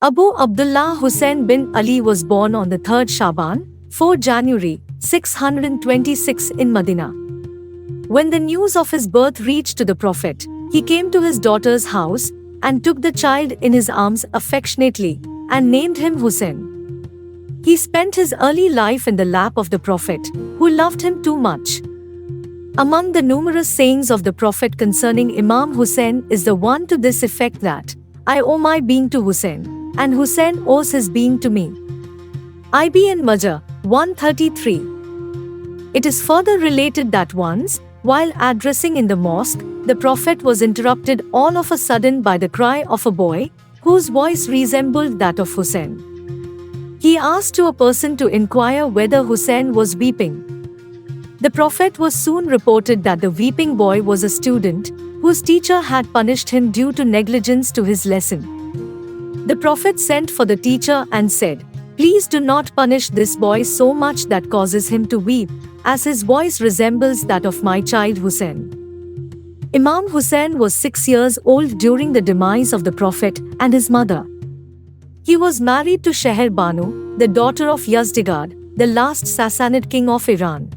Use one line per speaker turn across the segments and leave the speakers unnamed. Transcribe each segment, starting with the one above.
Abu Abdullah Hussain bin Ali was born on the 3rd Shaban, 4 January, 626 in Medina. When the news of his birth reached to the Prophet, he came to his daughter's house and took the child in his arms affectionately and named him Hussain. He spent his early life in the lap of the Prophet, who loved him too much. Among the numerous sayings of the Prophet concerning Imam Hussain is the one to this effect that, I owe my being to Hussain, and Hussain owes his being to me. Ibn Majah, 133. It is further related that once, while addressing in the mosque, the Prophet was interrupted all of a sudden by the cry of a boy, whose voice resembled that of Hussain. He asked to a person to inquire whether Hussain was weeping. The Prophet was soon reported that the weeping boy was a student, whose teacher had punished him due to negligence to his lesson. The Prophet sent for the teacher and said, Please do not punish this boy so much that causes him to weep, as his voice resembles that of my child Hussain. Imam Hussain was 6 years old during the demise of the Prophet and his mother. He was married to Sheher Banu, the daughter of Yazdegerd, the last Sassanid king of Iran.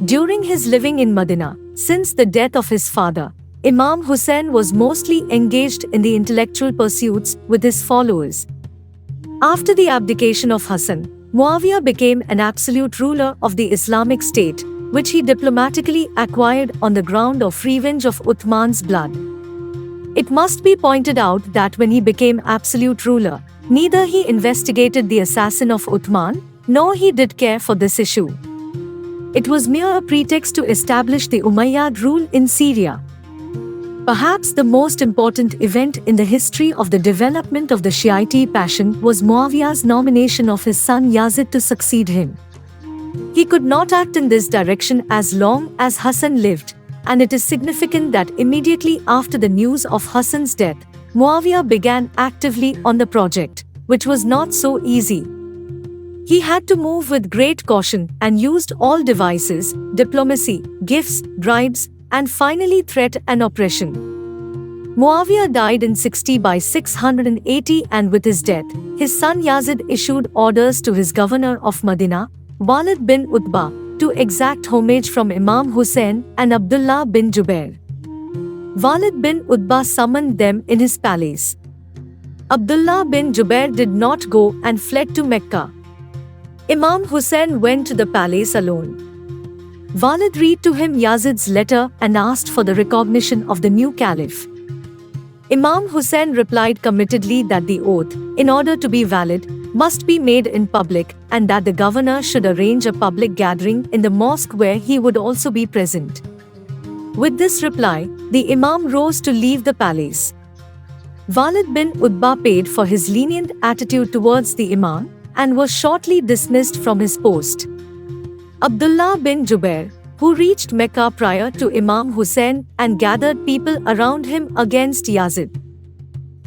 During his living in Medina, since the death of his father, Imam Hussain was mostly engaged in the intellectual pursuits with his followers. After the abdication of Hassan, Muawiyah became an absolute ruler of the Islamic State, which he diplomatically acquired on the ground of revenge of Uthman's blood. It must be pointed out that when he became absolute ruler, neither he investigated the assassin of Uthman, nor he did care for this issue. It was mere a pretext to establish the Umayyad rule in Syria. Perhaps the most important event in the history of the development of the Shiite passion was Muawiyah's nomination of his son Yazid to succeed him. He could not act in this direction as long as Hassan lived, and it is significant that immediately after the news of Hassan's death, Muawiyah began actively on the project, which was not so easy. He had to move with great caution and used all devices, diplomacy, gifts, bribes, and finally threat and oppression. Muawiyah died in 60 by 680, and with his death, his son Yazid issued orders to his governor of Medina, Walid bin Utbah, to exact homage from Imam Hussain and Abdullah bin Jubair. Walid bin Utbah summoned them in his palace. Abdullah bin Jubair did not go and fled to Mecca. Imam Hussain went to the palace alone. Walid read to him Yazid's letter and asked for the recognition of the new caliph. Imam Hussain replied committedly that the oath, in order to be valid, must be made in public, and that the governor should arrange a public gathering in the mosque where he would also be present. With this reply, the Imam rose to leave the palace. Walid bin Utbah paid for his lenient attitude towards the Imam and was shortly dismissed from his post. Abdullah bin Jubair, who reached Mecca prior to Imam Hussain and gathered people around him against Yazid.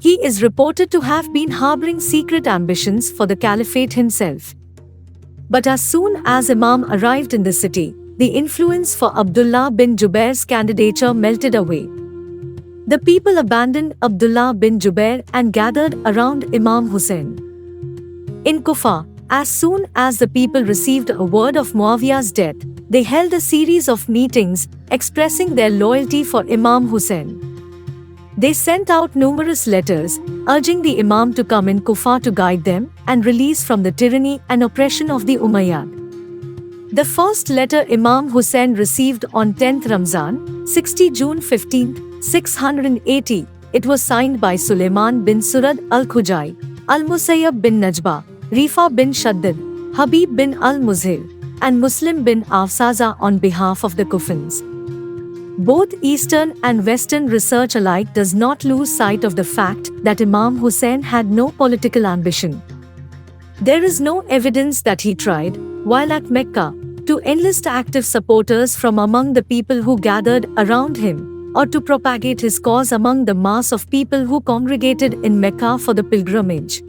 He is reported to have been harboring secret ambitions for the caliphate himself. But as soon as Imam arrived in the city, the influence for Abdullah bin Jubair's candidature melted away. The people abandoned Abdullah bin Jubair and gathered around Imam Hussain. In Kufa, as soon as the people received a word of Muawiyah's death, they held a series of meetings expressing their loyalty for Imam Hussain. They sent out numerous letters, urging the Imam to come in Kufa to guide them and release from the tyranny and oppression of the Umayyad. The first letter Imam Hussain received on 10th Ramzan, 60 June 15, 680, it was signed by Sulaiman bin Surad al-Khujai, Al-Musayyab bin Najba, Rifa bin Shaddad, Habib bin al-Muzhir, and Muslim bin Afsaza on behalf of the Kufans. Both Eastern and Western research alike does not lose sight of the fact that Imam Hussain had no political ambition. There is no evidence that he tried, while at Mecca, to enlist active supporters from among the people who gathered around him, or to propagate his cause among the mass of people who congregated in Mecca for the pilgrimage.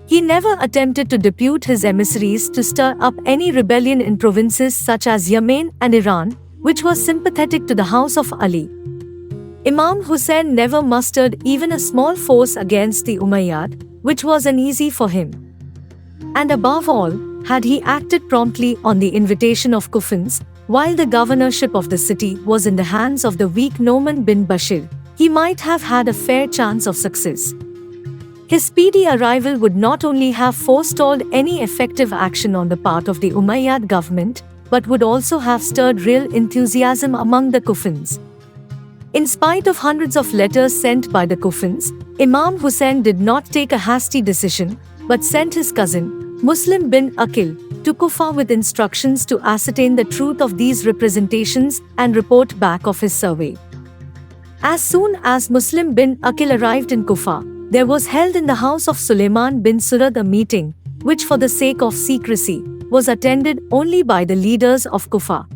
He never attempted to depute his emissaries to stir up any rebellion in provinces such as Yemen and Iran, which was sympathetic to the house of Ali. Imam Hussain never mustered even a small force against the Umayyad, which was uneasy for him. And above all, had he acted promptly on the invitation of Kufans, while the governorship of the city was in the hands of the weak Nu'man bin Bashir, he might have had a fair chance of success. His speedy arrival would not only have forestalled any effective action on the part of the Umayyad government, but would also have stirred real enthusiasm among the Kufans. In spite of hundreds of letters sent by the Kufans, Imam Hussain did not take a hasty decision, but sent his cousin, Muslim bin Aqil, to Kufa with instructions to ascertain the truth of these representations and report back of his survey. As soon as Muslim bin Aqil arrived in Kufa, there was held in the house of Sulaiman bin Surad a meeting, which for the sake of secrecy, was attended only by the leaders of Kufa.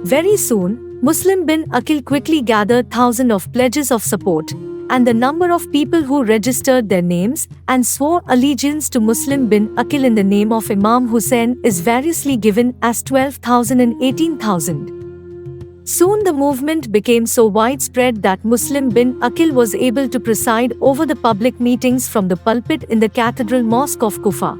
Very soon, Muslim bin Aqil quickly gathered thousands of pledges of support, and the number of people who registered their names and swore allegiance to Muslim bin Aqil in the name of Imam Hussain is variously given as 12,000 and 18,000. Soon the movement became so widespread that Muslim bin Aqil was able to preside over the public meetings from the pulpit in the cathedral mosque of Kufa.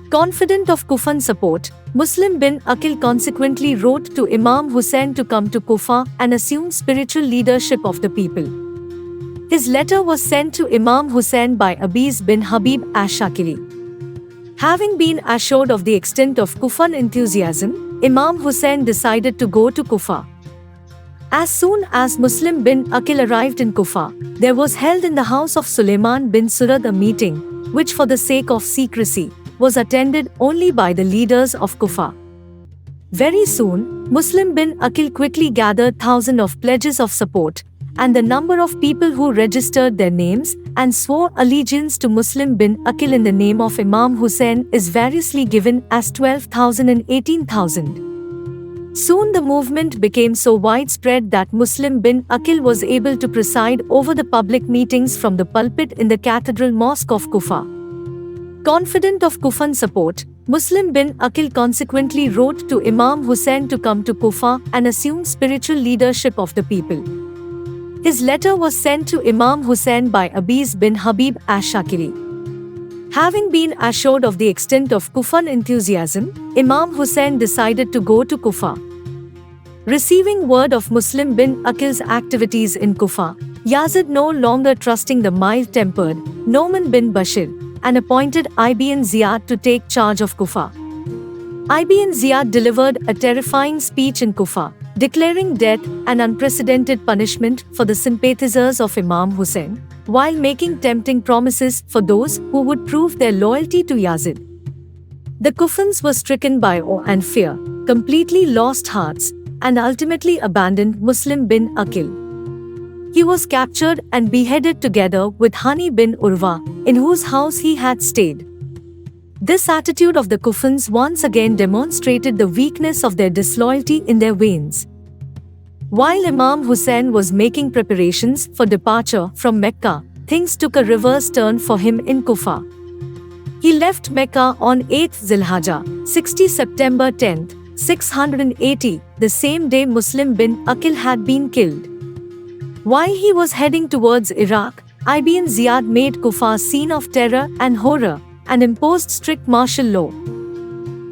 Confident of Kufan support, Muslim bin Aqil consequently wrote to Imam Hussain to come to Kufa and assume spiritual leadership of the people. His letter was sent to Imam Hussain by Abiz bin Habib ash-Shakiri. Having been assured of the extent of Kufan enthusiasm, Imam Hussain decided to go to Kufa. As soon as Muslim bin Aqil arrived in Kufa, there was held in the house of Sulaiman bin Surad a meeting, which for the sake of secrecy, was attended only by the leaders of Kufa. Very soon, Muslim bin Aqil quickly gathered thousands of pledges of support, and the number of people who registered their names and swore allegiance to Muslim bin Aqil in the name of Imam Hussain is variously given as 12,000 and 18,000. Soon the movement became so widespread that Muslim bin Aqil was able to preside over the public meetings from the pulpit in the cathedral mosque of Kufa. Confident of Kufan support, Muslim bin Aqil consequently wrote to Imam Hussain to come to Kufa and assume spiritual leadership of the people. His letter was sent to Imam Hussain by Abiz bin Habib ash-Shakiri. Having been assured of the extent of Kufan enthusiasm, Imam Hussain decided to go to Kufa. Receiving word of Muslim bin Aqil's activities in Kufa, Yazid, no longer trusting the mild-tempered Nu'man bin Bashir, and appointed Ibn Ziyad to take charge of Kufa. Ibn Ziyad delivered a terrifying speech in Kufa, declaring death and unprecedented punishment for the sympathizers of Imam Hussain, while making tempting promises for those who would prove their loyalty to Yazid. The Kufans were stricken by awe and fear, completely lost hearts, and ultimately abandoned Muslim bin Aqil. He was captured and beheaded together with Hani bin Urwa, in whose house he had stayed. This attitude of the Kufans once again demonstrated the weakness of their disloyalty in their veins. While Imam Hussain was making preparations for departure from Mecca, things took a reverse turn for him in Kufa. He left Mecca on 8th Zilhajjah, 60 September 10th, 680, the same day Muslim bin Aqil had been killed. While he was heading towards Iraq, Ibn Ziyad made Kufa a scene of terror and horror, and imposed strict martial law.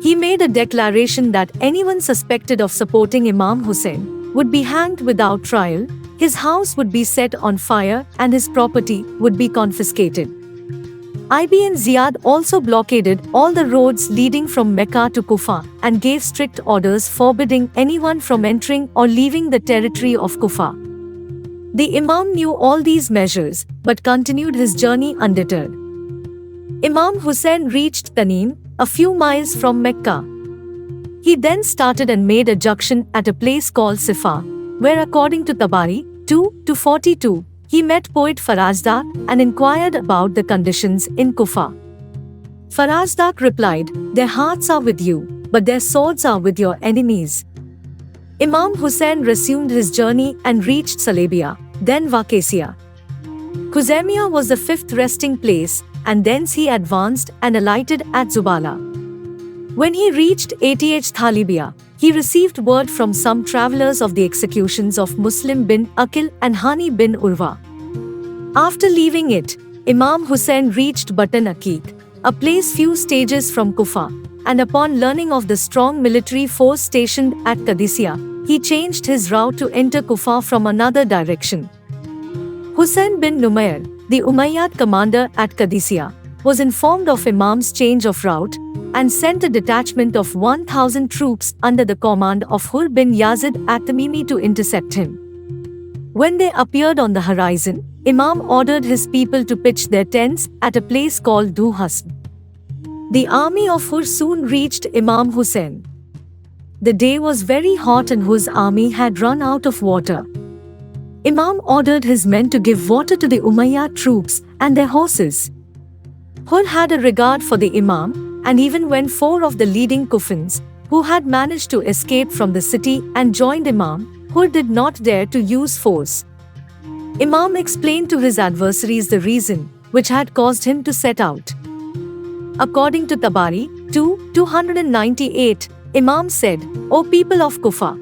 He made a declaration that anyone suspected of supporting Imam Hussain would be hanged without trial, his house would be set on fire, and his property would be confiscated. Ibn Ziyad also blockaded all the roads leading from Mecca to Kufa and gave strict orders forbidding anyone from entering or leaving the territory of Kufa. The Imam knew all these measures, but continued his journey undeterred. Imam Hussain reached Tanim, a few miles from Mecca. He then started and made a junction at a place called Sifa, where according to Tabari, 2-42, he met poet Farazdak and inquired about the conditions in Kufa. Farazdak replied, "Their hearts are with you, but their swords are with your enemies." Imam Hussain resumed his journey and reached Salabia, then Vacasia. Khuzemia was the fifth resting place, and thence he advanced and alighted at Zubala. When he reached Ath Thalibia, he received word from some travelers of the executions of Muslim bin Aqil and Hani bin Urwa. After leaving it, Imam Hussain reached Batan Aqiq, a place few stages from Kufa, and upon learning of the strong military force stationed at Qadisiyah, he changed his route to enter Kufa from another direction. Hussain bin Numayr, the Umayyad commander at Qadisiyah, was informed of Imam's change of route and sent a detachment of 1,000 troops under the command of Hur bin Yazid at-Tamimi to intercept him. When they appeared on the horizon, Imam ordered his people to pitch their tents at a place called HUSSAIN. The army of Hur soon reached Imam Hussain. The day was very hot and Hur's army had run out of water. Imam ordered his men to give water to the Umayyad troops and their horses. Hur had a regard for the Imam, and even when 4 of the leading Kufans, who had managed to escape from the city and joined Imam, Hur did not dare to use force. Imam explained to his adversaries the reason which had caused him to set out. According to Tabari 298, Imam said, "O people of Kufa,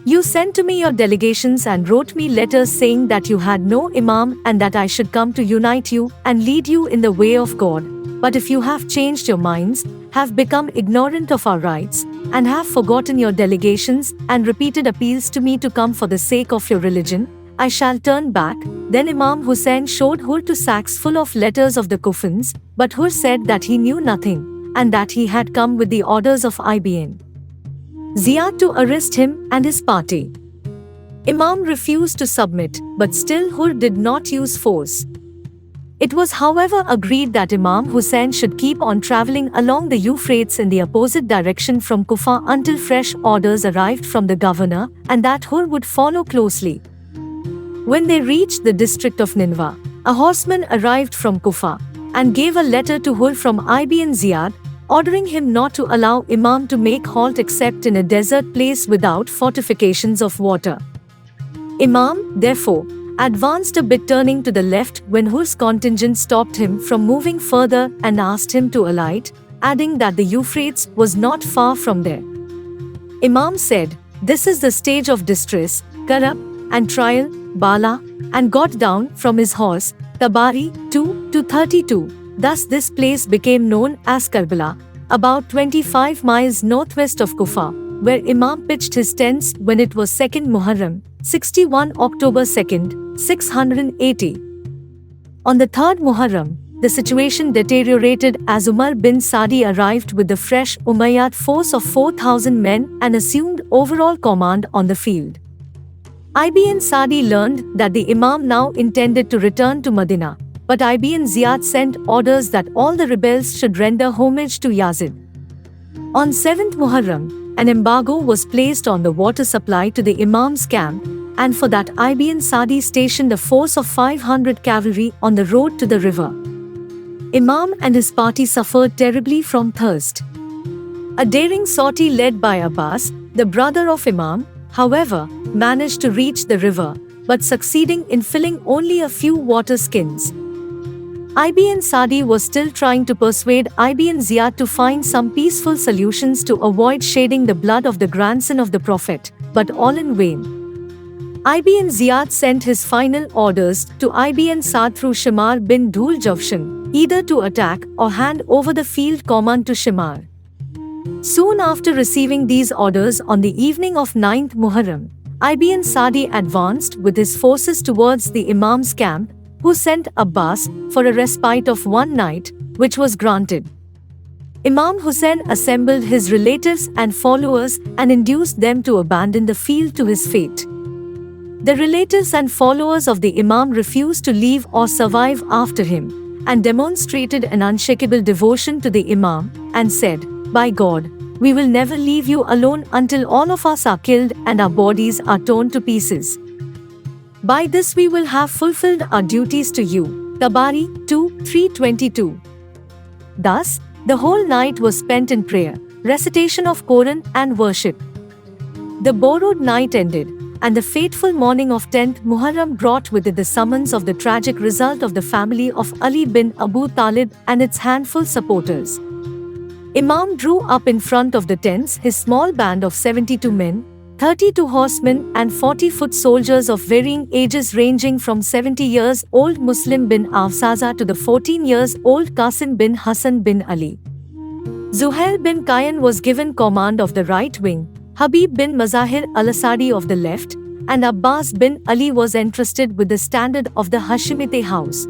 you sent to me your delegations and wrote me letters saying that you had no Imam and that I should come to unite you and lead you in the way of God. But if you have changed your minds, have become ignorant of our rights, and have forgotten your delegations and repeated appeals to me to come for the sake of your religion, I shall turn back." Then Imam Hussain showed Hur 2 sacks full of letters of the Kufans, but Hur said that he knew nothing, and that he had come with the orders of Ibn Ziyad to arrest him and his party. Imam refused to submit, but still Hur did not use force. It was however agreed that Imam Hussain should keep on travelling along the Euphrates in the opposite direction from Kufa until fresh orders arrived from the governor, and that Hur would follow closely. When they reached the district of Nineveh, a horseman arrived from Kufa and gave a letter to Hur from Ibn Ziyad, ordering him not to allow Imam to make halt except in a desert place without fortifications of water. Imam, therefore, advanced a bit, turning to the left when Hur's contingent stopped him from moving further and asked him to alight, adding that the Euphrates was not far from there. Imam said, "This is the stage of distress, karab, and trial, bala," and got down from his horse, Tabari 2:32. Thus this place became known as Karbala, about 25 miles northwest of Kufa, where Imam pitched his tents when it was 2nd Muharram, 61 October 2nd, 680. On the 3rd Muharram, the situation deteriorated as Umar bin Sadi arrived with the fresh Umayyad force of 4,000 men and assumed overall command on the field. Ibn Sadi learned that the Imam now intended to return to Medina, but Ibn Ziyad sent orders that all the rebels should render homage to Yazid. On 7th Muharram, an embargo was placed on the water supply to the Imam's camp, and for that Ibn Sadi stationed a force of 500 cavalry on the road to the river. Imam and his party suffered terribly from thirst. A daring sortie led by Abbas, the brother of Imam, however, managed to reach the river, but succeeding in filling only a few water skins. Ibn Sadi was still trying to persuade Ibn Ziyad to find some peaceful solutions to avoid shedding the blood of the grandson of the Prophet, but all in vain. Ibn Ziyad sent his final orders to Ibn Sa'd through Shimar bin Dhul Jawshan, either to attack or hand over the field command to Shimar. Soon after receiving these orders on the evening of 9th Muharram, Ibn Sadi advanced with his forces towards the Imam's camp, who sent Abbas for a respite of 1 night, which was granted. Imam Hussain assembled his relatives and followers and induced them to abandon the field to his fate. The relatives and followers of the Imam refused to leave or survive after him, and demonstrated an unshakable devotion to the Imam, and said, "By God, we will never leave you alone until all of us are killed and our bodies are torn to pieces. By this we will have fulfilled our duties to you." Tabari 2:322. Thus, the whole night was spent in prayer, recitation of Quran and worship. The borrowed night ended, and the fateful morning of 10th Muharram brought with it the summons of the tragic result of the family of Ali bin Abu Talib and its handful supporters. Imam drew up in front of the tents his small band of 72 men, 32 horsemen and 40-foot soldiers of varying ages ranging from 70 years old Muslim bin Afsaza to the 14 years old Qasim bin Hassan bin Ali. Zuhair bin Qayan was given command of the right wing, Habib bin Mazahir al-Asadi of the left, and Abbas bin Ali was entrusted with the standard of the Hashemite house.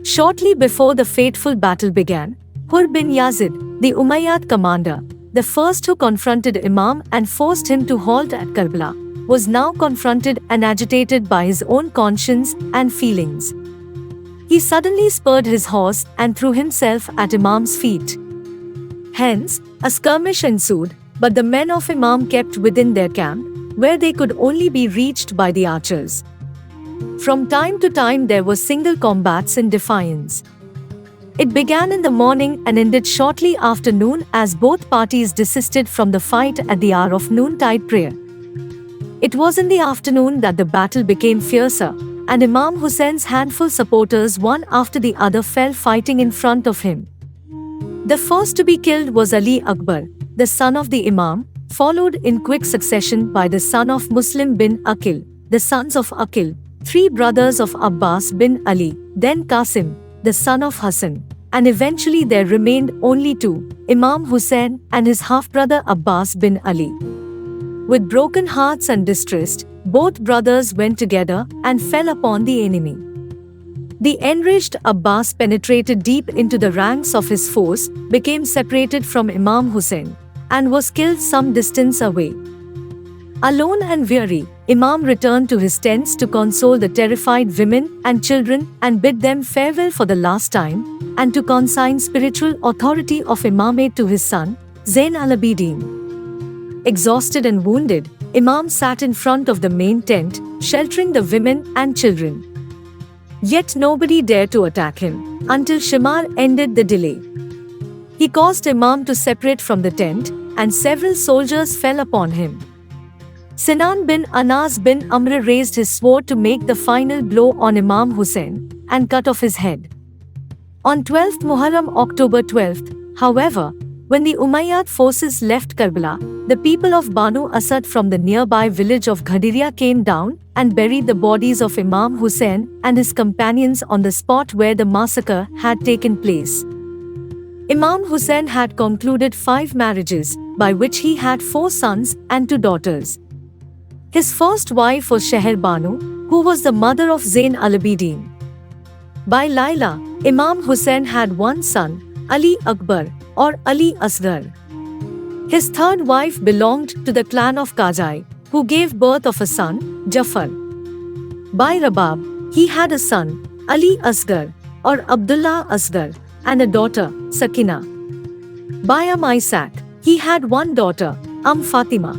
Shortly before the fateful battle began, Hur bin Yazid, the Umayyad commander, the first who confronted Imam and forced him to halt at Karbala, was now confronted and agitated by his own conscience and feelings. He suddenly spurred his horse and threw himself at Imam's feet. Hence, a skirmish ensued, but the men of Imam kept within their camp, where they could only be reached by the archers. From time to time there were single combats in defiance. It began in the morning and ended shortly after noon as both parties desisted from the fight at the hour of noontide prayer. It was in the afternoon that the battle became fiercer, and Imam Hussein's handful supporters one after the other fell fighting in front of him. The first to be killed was Ali Akbar, the son of the Imam, followed in quick succession by the son of Muslim bin Aqil, the sons of Aqil, three brothers of Abbas bin Ali, then Qasim, the son of Hassan, and eventually there remained only two, Imam Hussain and his half-brother Abbas bin Ali. With broken hearts and distressed, both brothers went together and fell upon the enemy. The enraged Abbas penetrated deep into the ranks of his foes, became separated from Imam Hussain, and was killed some distance away. Alone and weary, Imam returned to his tents to console the terrified women and children and bid them farewell for the last time, and to consign spiritual authority of Imamate to his son, Zain al-Abidin. Exhausted and wounded, Imam sat in front of the main tent, sheltering the women and children. Yet nobody dared to attack him, until Shimar ended the delay. He caused Imam to separate from the tent, and several soldiers fell upon him. Sinan bin Anas bin Amr raised his sword to make the final blow on Imam Hussain, and cut off his head. On 12th Muharram October 12th, however, when the Umayyad forces left Karbala, the people of Banu Asad from the nearby village of Ghadiria came down and buried the bodies of Imam Hussain and his companions on the spot where the massacre had taken place. Imam Hussain had concluded 5 marriages, by which he had 4 sons and 2 daughters. His first wife was Sheher Banu, who was the mother of Zain al-Abidin. By Laila, Imam Hussain had 1 son, Ali Akbar, or Ali Asghar. His third wife belonged to the clan of Qajai, who gave birth of a son, Jafar. By Rabab, he had a son, Ali Asghar, or Abdullah Asghar, and a daughter, Sakina. By Isaac, he had 1 daughter, Fatima.